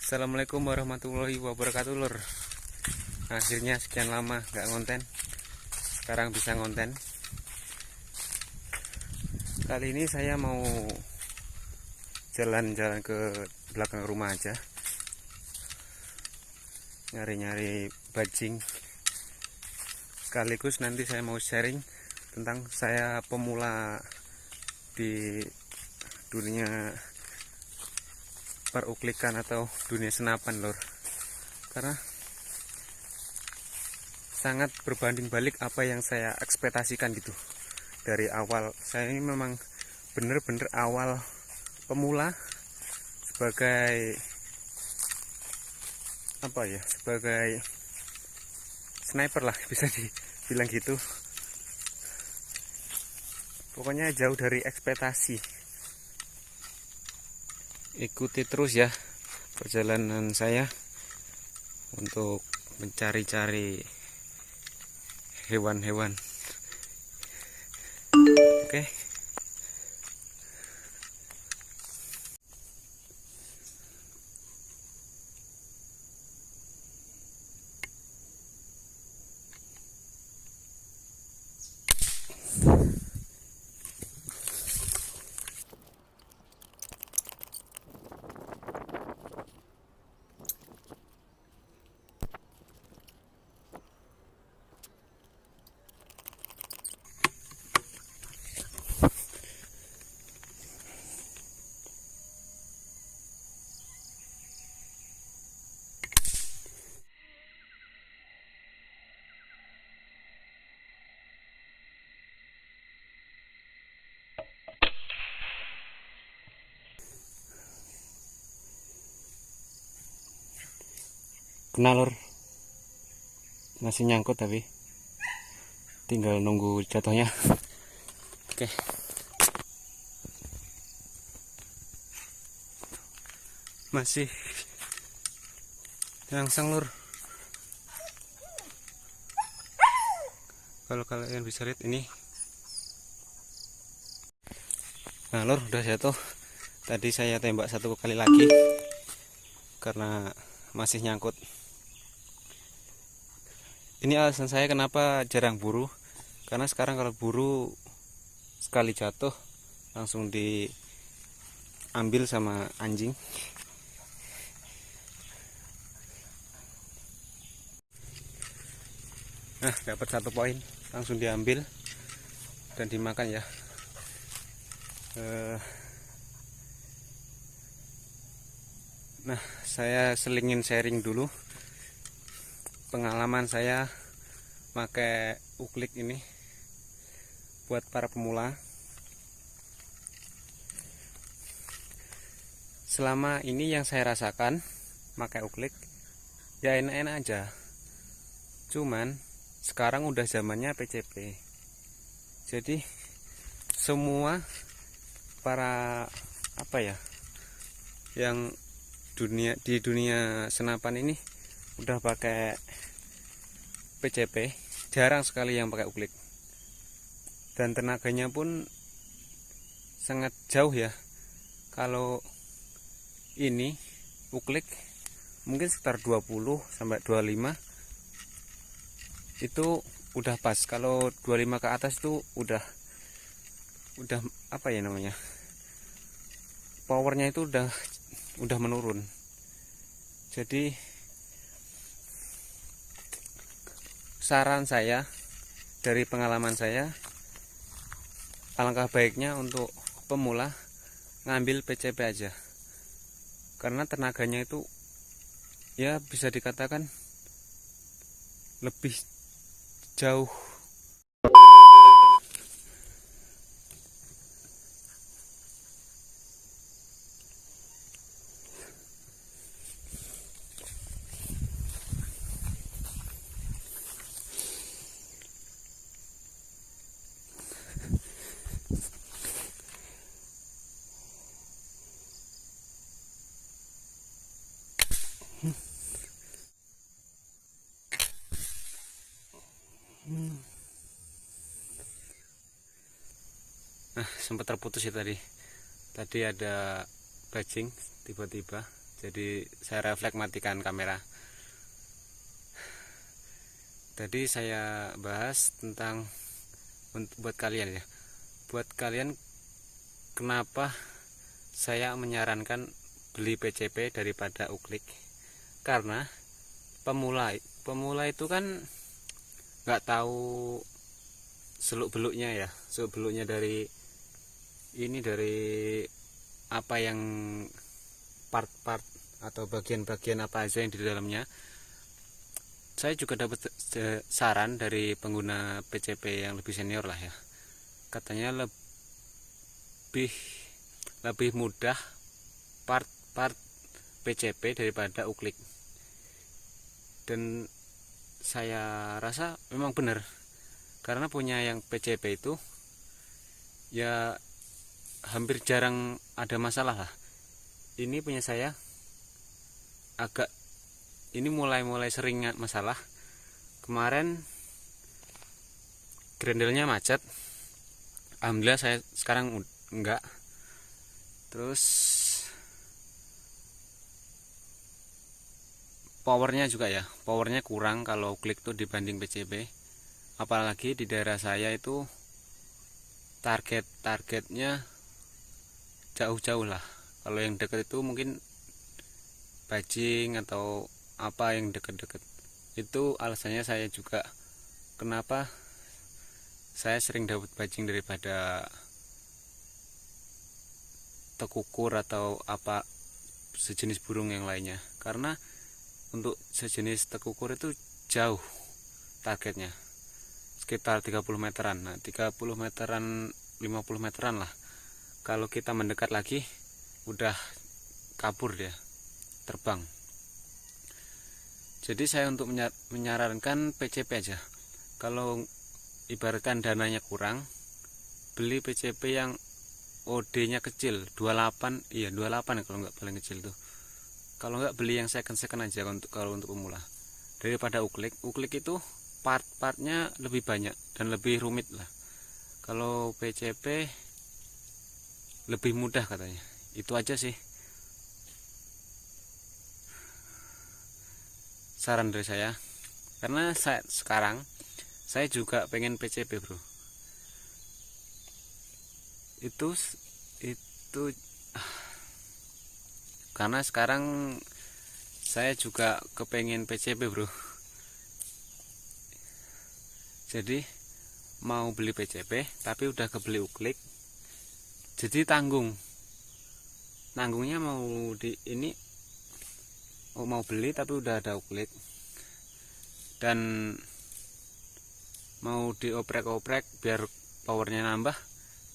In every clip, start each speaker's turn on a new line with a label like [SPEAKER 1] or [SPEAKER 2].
[SPEAKER 1] Assalamualaikum warahmatullahi wabarakatuh, lur. Akhirnya sekian lama nggak ngonten, sekarang bisa ngonten. Kali ini saya mau jalan-jalan ke belakang rumah aja, nyari-nyari bajing. Sekaligus nanti saya mau sharing tentang saya pemula di dunia peruklikan atau dunia senapan, lur. Karena sangat berbanding balik apa yang saya ekspektasikan gitu. Dari awal saya ini memang bener-bener awal pemula sebagai sebagai sniper lah, bisa dibilang gitu. Pokoknya jauh dari ekspektasi. Ikuti terus ya perjalanan saya untuk mencari-cari hewan-hewan. Oke. Kena, lur, masih nyangkut tapi tinggal nunggu jatuhnya. Oke. Masih langsung, lur. Kalau kalian bisa lihat ini. Nah, lur, udah jatuh. Tadi saya tembak satu kali lagi karena masih nyangkut. Ini alasan saya kenapa jarang buru, karena sekarang kalau buru sekali jatuh langsung diambil sama anjing. Nah, dapat 1 poin, langsung diambil dan dimakan ya. Nah, saya selingin sharing dulu pengalaman saya pakai uklik ini buat para pemula. Selama ini yang saya rasakan pakai uklik ya enak-enak aja. Cuman sekarang udah zamannya PCP. Jadi semua para yang di dunia senapan ini udah pakai PCP, jarang sekali yang pakai uklik. Dan tenaganya pun sangat jauh ya. Kalau ini uklik mungkin sekitar 20 sampai 25 itu udah pas. Kalau 25 ke atas itu udah powernya itu udah menurun. Jadi saran saya dari pengalaman saya, alangkah baiknya untuk pemula ngambil PCP aja, karena tenaganya itu ya bisa dikatakan lebih jauh. Nah, sempat terputus ya tadi. Tadi ada bajing tiba-tiba jadi saya refleks matikan kamera. Tadi saya bahas tentang buat kalian ya, buat kalian kenapa saya menyarankan beli PCP daripada uklik. Karena pemula itu kan nggak tahu seluk beluknya ya, seluk beluknya dari apa yang part-part atau bagian-bagian apa aja yang di dalamnya. Saya juga dapat saran dari pengguna PCP yang lebih senior lah ya, katanya lebih mudah part PCP daripada uklik. Dan saya rasa memang benar, karena punya yang PCP itu ya hampir jarang ada masalah lah. Ini punya saya ini mulai sering masalah. Kemarin grendelnya macet, alhamdulillah saya sekarang enggak. Terus powernya juga ya, powernya kurang kalau klik tuh dibanding PCP. Apalagi di daerah saya itu targetnya jauh-jauh lah. Kalau yang dekat itu mungkin bajing atau apa yang deket-deket. Itu alasannya saya juga kenapa saya sering dapat bajing daripada tekukur atau apa sejenis burung yang lainnya. Karena untuk sejenis tekukur itu jauh targetnya, sekitar 30 meteran. Nah 30 meteran 50 meteran lah. Kalau kita mendekat lagi udah kabur dia, terbang. Jadi saya untuk menyarankan PCP aja. Kalau ibaratkan dananya kurang, beli PCP yang OD-nya kecil, 28, iya 28 kalau nggak paling kecil tuh. Kalau nggak beli yang second aja kalau untuk pemula. Daripada uklik itu part-partnya lebih banyak dan lebih rumit lah. Kalau PCP lebih mudah katanya. Itu aja sih saran dari saya, karena sekarang saya juga pengen PCP bro. Itu karena sekarang saya juga kepengen PCP bro. Jadi mau beli PCP tapi udah kebeli uklik, jadi tanggungnya mau mau beli tapi udah ada uklik, dan mau dioprek-oprek biar powernya nambah,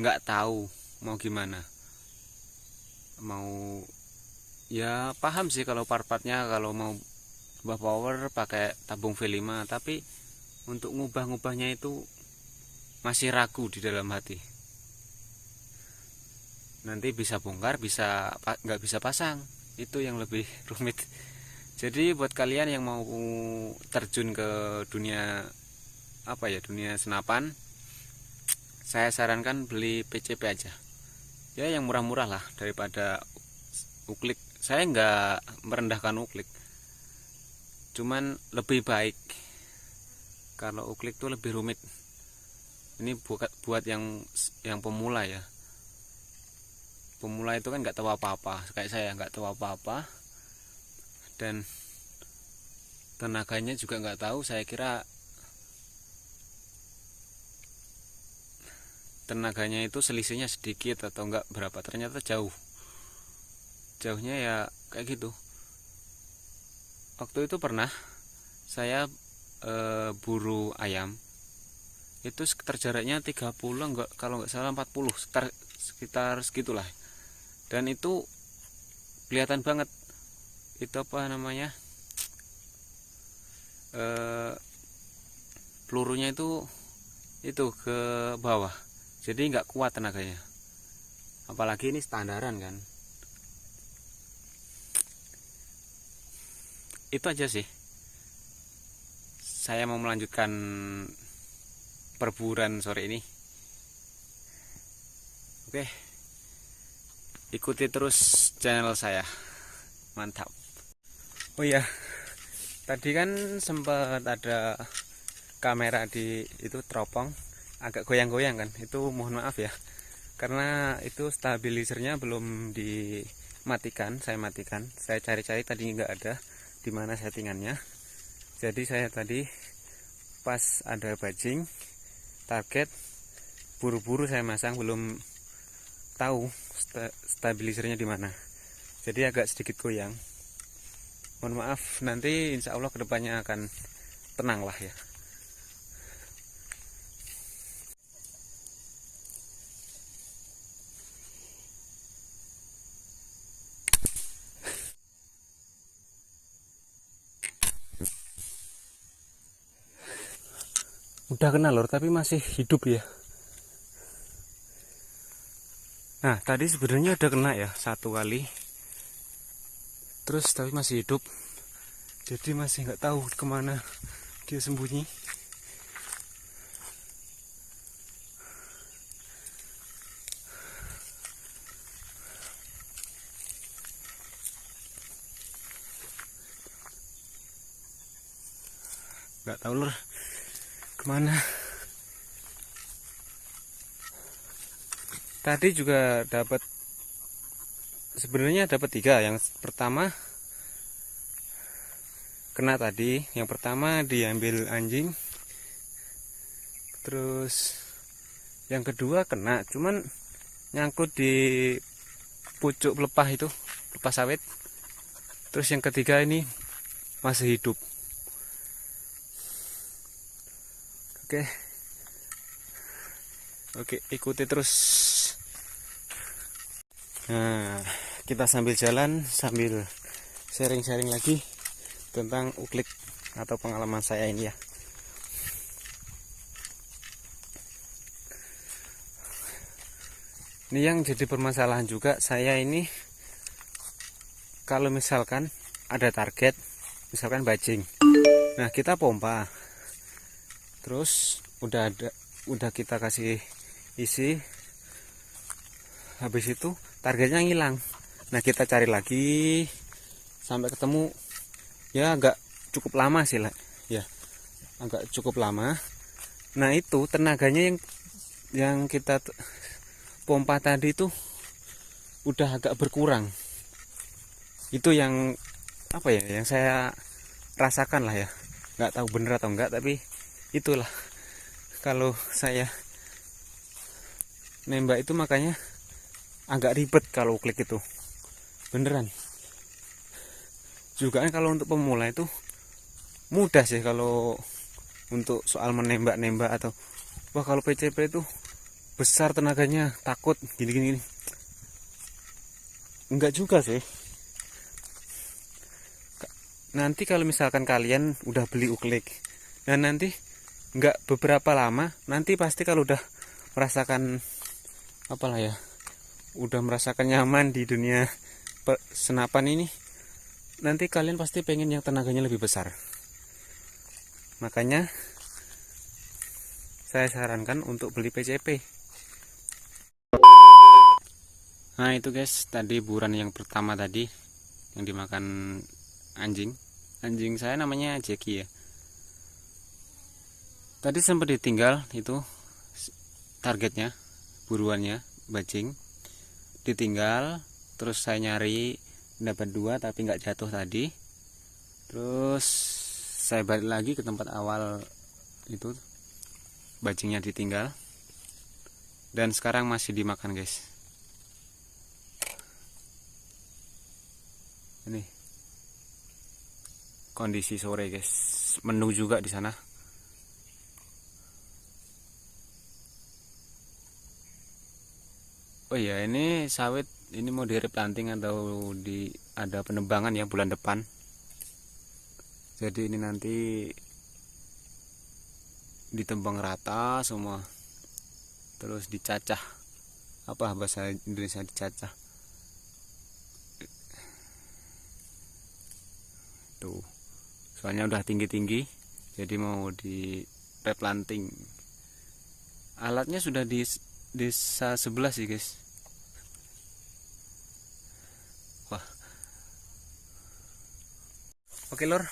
[SPEAKER 1] nggak tahu mau gimana. Mau ya paham sih kalau part-partnya, kalau mau tambah power pakai tabung V5, tapi untuk ngubahnya itu masih ragu di dalam hati. Nanti bisa bongkar, nggak bisa pasang, itu yang lebih rumit. Jadi buat kalian yang mau terjun ke dunia dunia senapan, saya sarankan beli PCP aja ya, yang murah-murah lah daripada uklik. Saya nggak merendahkan uklik, cuman lebih baik. Kalau uklik tuh lebih rumit. Ini buat yang pemula ya. Pemula itu kan nggak tahu apa-apa, kayak saya nggak tahu apa-apa, dan tenaganya juga nggak tahu. Saya kira tenaganya itu selisihnya sedikit atau enggak berapa, ternyata jauhnya ya kayak gitu. Waktu itu pernah saya buru ayam, itu sekitar jaraknya 30 enggak, kalau nggak salah 40, sekitar segitulah. Dan itu kelihatan banget itu apa namanya, pelurunya itu ke bawah, jadi nggak kuat tenaganya. Apalagi ini standaran kan. Itu aja sih, saya mau melanjutkan perburuan sore ini. Oke, ikuti terus channel saya. mantap. Oh iya, tadi kan sempat ada kamera di itu teropong agak goyang-goyang kan, itu mohon maaf ya, karena itu stabilizernya belum dimatikan. Saya cari-cari tadi nggak ada di mana settingannya. Jadi saya tadi pas ada bajing target, buru-buru saya masang, belum tahu stabilizernya di mana, jadi agak sedikit goyang. Mohon maaf, nanti insya Allah kedepannya akan tenang lah ya. Udah kena lor, tapi masih hidup ya. Nah tadi sebenarnya udah kena ya satu kali, terus tapi masih hidup. Jadi masih nggak tahu kemana dia sembunyi. Nggak tahu lor kemana. Tadi juga dapat, sebenarnya dapat 3. Yang pertama kena tadi, yang pertama diambil anjing, terus yang kedua kena, cuman nyangkut di pucuk pelepah itu, pelepah sawit. Terus yang ketiga ini masih hidup. Oke, ikuti terus. Nah, kita sambil jalan, sambil sharing-sharing lagi tentang uklik atau pengalaman saya ini ya. Ini yang jadi permasalahan juga, saya ini kalau misalkan ada target, misalkan bajing, nah kita pompa, terus udah kita kasih isi, habis itu targetnya ngilang. Nah kita cari lagi sampai ketemu, ya agak cukup lama sih lah ya, agak cukup lama. Nah itu tenaganya yang kita pompa tadi itu udah agak berkurang. Itu yang apa ya, yang saya rasakan lah ya, nggak tahu bener atau enggak, tapi itulah kalau saya nembak itu, makanya agak ribet kalau klik itu beneran. Juga kan kalau untuk pemula itu mudah sih kalau untuk soal menembak-nembak, atau wah kalau PCP itu besar tenaganya, takut gini-gini. Enggak juga sih. Nanti kalau misalkan kalian udah beli uklik dan nanti enggak beberapa lama, nanti pasti kalau udah merasakan apalah ya, udah merasakan nyaman di dunia senapan ini, nanti kalian pasti pengen yang tenaganya lebih besar. Makanya saya sarankan untuk beli PCP. Nah itu guys, tadi buruan yang pertama tadi yang dimakan anjing saya namanya Jackie ya. Tadi sempat ditinggal itu targetnya, buruannya bajing ditinggal, terus saya nyari dapat 2 tapi nggak jatuh tadi. Terus saya balik lagi ke tempat awal itu, bajingnya ditinggal, dan sekarang masih dimakan guys. Ini kondisi sore guys, menu juga di sana. Oh iya, ini sawit ini mau di replanting atau ada penebangan ya bulan depan. Jadi ini nanti ditembang rata semua, terus dicacah, apa bahasa Indonesia dicacah tuh, soalnya udah tinggi-tinggi, jadi mau di replanting. Alatnya sudah di desa sebelah sih guys. Wah, Oke lor,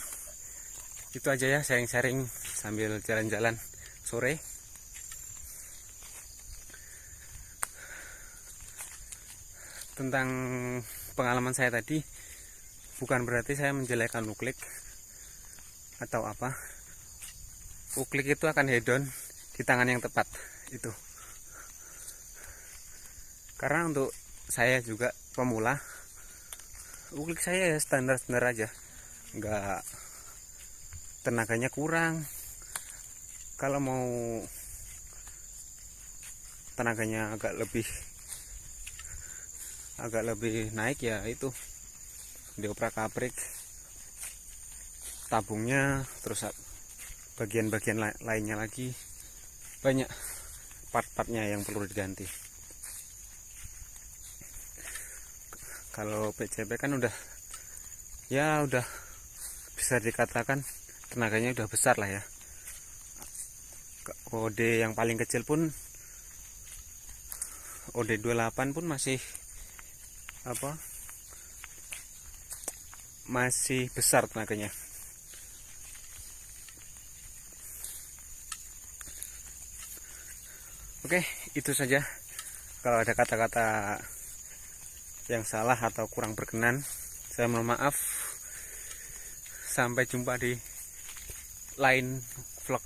[SPEAKER 1] itu aja ya sharing-sharing sambil jalan-jalan sore. Tentang pengalaman saya tadi, bukan berarti saya menjelekkan uklik atau apa. Uklik itu akan hedon di tangan yang tepat itu. Karena untuk saya juga pemula, uklik saya ya standar-standar aja, nggak tenaganya kurang. Kalau mau tenaganya agak lebih naik ya itu dioprak-aprik tabungnya, terus bagian-bagian lainnya lagi, banyak part-partnya yang perlu diganti. Kalau PCP kan udah bisa dikatakan tenaganya udah besar lah ya. Kode yang paling kecil pun OD28 pun masih besar tenaganya. Oke, itu saja. Kalau ada kata-kata yang salah atau kurang berkenan, saya mohon maaf. Sampai jumpa di lain vlog.